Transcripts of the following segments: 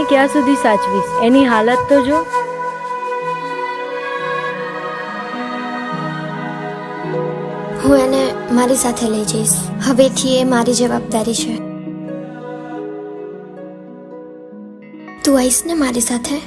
એને ક્યાં સુધી સાચવીશ? એની હાલત તો જો. હું એને મારી સાથે લઈ જઈશ. હવેથી એ મારી જવાબદારી છે. તું આવીશ ને મારી સાથે?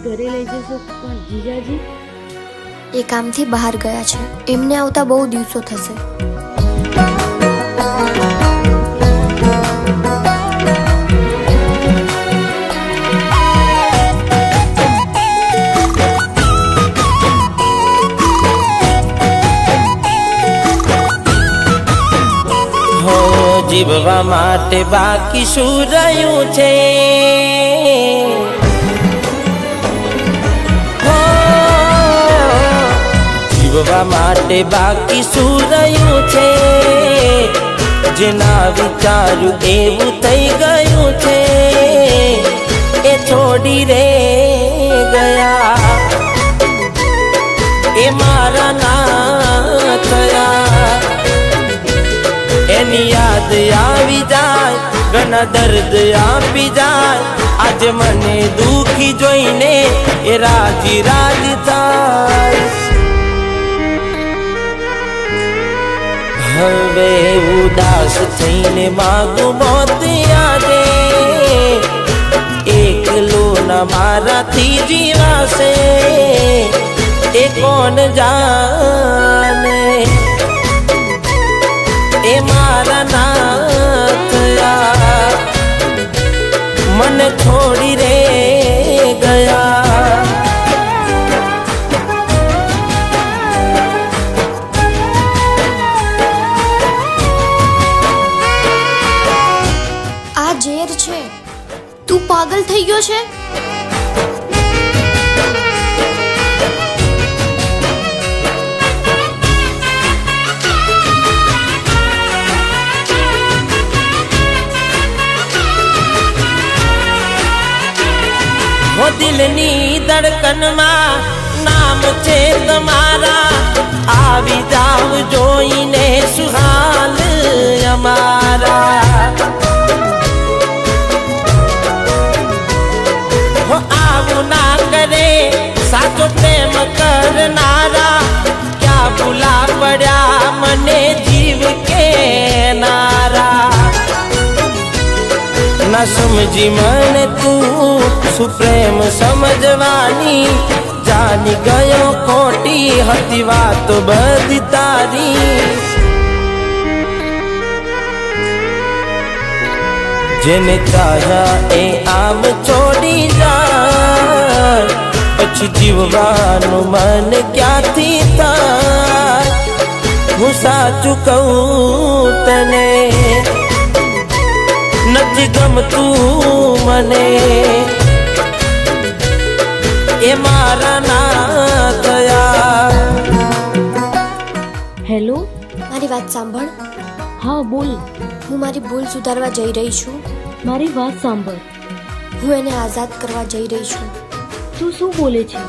ઘરે લઈ જશો પણ જીજાજી? એ કામથી બહાર ગયા છે. એમને આવતા બહુ દિવસો થશે. હો જીવવા માટે બાકી શું રહ્યું છે? જીવવા માટે બાકી શું રહ્યું છે? જેના વિચાર્યું એવું થઈ ગયું છે. એ છોડી રે ગયા, એ મારા ના થયા. એની યાદ આવી જાય, ઘણા દર્દ આપી જાય. આજે મને દુખી જોઈને એ રાજી રાજી થાય. હવે ઉદાસ થઈને માગું મોત આજે. એકલો ના મારાથી જીવાશે એ કોણ જાણે. એ મારા ના થયા, મને છોડી રે ગયા. આ ઝેર છે. તું પાગલ થઈ ગયો છે? હો દિલની ધડકનમાં નામ છે તમારા. આવી જાવ જોઈને સુહાલ અમારા. હો આવું ના કરે સાચો પ્રેમ કરનારા. ક્યાં ભૂલા પડ્યા મને જીવ કે નારા. ના સમજી મને તું શું પ્રેમ સમજવાની. જાની ગયો ખોટી હતી વાતો બધી તારી. જેને ચાહ્યા એ આમ છોડી જાય. પછી જીવવાનું મન ક્યાંથી થાય? હું સાચું કહું તને, નથી ગમતું મને. એ મારા ના થયા. હેલો, મારી વાત સાંભળ. હા બોલ. હું મારી ભૂલ સુધારવા જઈ રહી છું. મારી વાત સાંભળ. હું એને આઝાદ કરવા જઈ રહી છું. તું શું બોલે છે?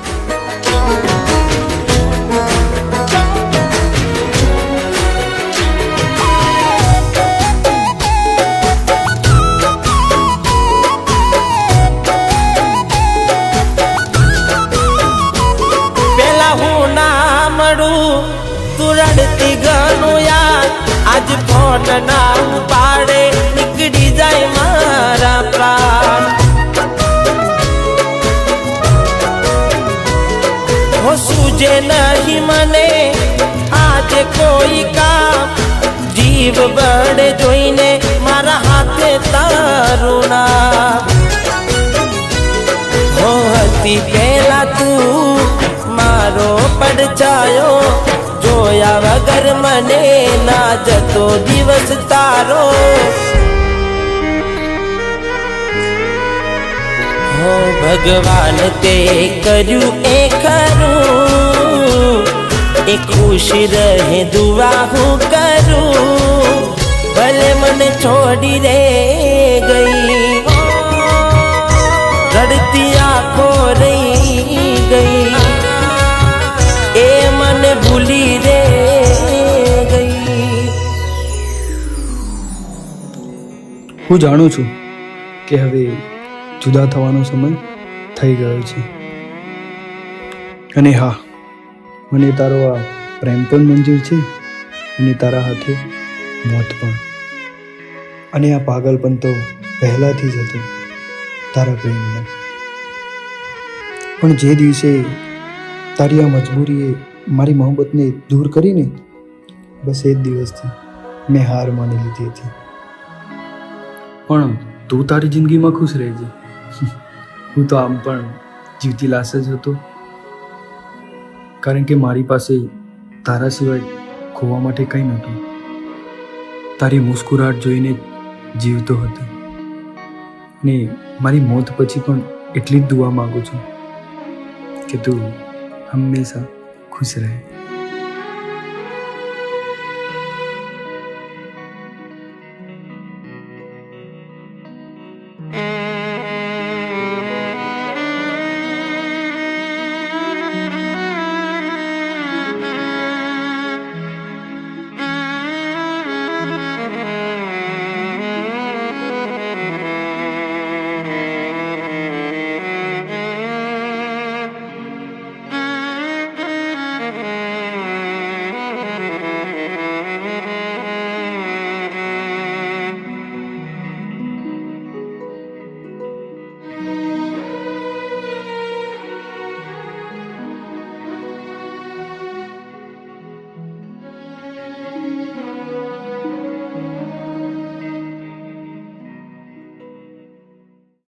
તું રડતી ઘણું યાર. આજ ફોન ના ઉપાડે નીકળી જાય મારા પ્રાણ. હો સૂજે નહીં મને આજે કોઈ કામ. જીવ બળે જોઈને મારા હાથે તારું નામ. હો હતી પેલા તું મારો પડછાયો. જોયા વગર મને ના જતો દિવસ તારો. હો ભગવાન તે કર્યું એ ખરું. એ ખુશ રહે દુઆ હું કરું ભલે મને છોડી રે ગઈ રડતી આંખો રહી ગઈ એ મને ભૂલી રે ગઈ. હું જાણું છું કે હવે જુદા થવાનો સમય થઈ ગયો છે અને હા મને તારો આ પ્રેમ પણ મંજૂર છે અને તારા હાથે મોત પણ અને આ પાગલપણ તો પહેલાથી જ હતું તારા પ્રેમના પણ જે દિવસે તારી આ મજબૂરીએ મારી મોહબ્બતને દૂર કરીને બસ એ જ દિવસથી મેં હાર માની લીધી હતી. પણ તું તારી જિંદગીમાં ખુશ રહેજે. હું તો આમ પણ જીવતી લાશ જ હતો કારણ કે મારી પાસે તારા સિવાય ખોવા માટે કંઈ નહોતું. તારી મુસ્કુરાહટ જોઈને જીવતો હતો ને મારી મોત પછી પણ એટલી જ દુઆ માગું છું કે તું હંમેશા ખુશ રહે.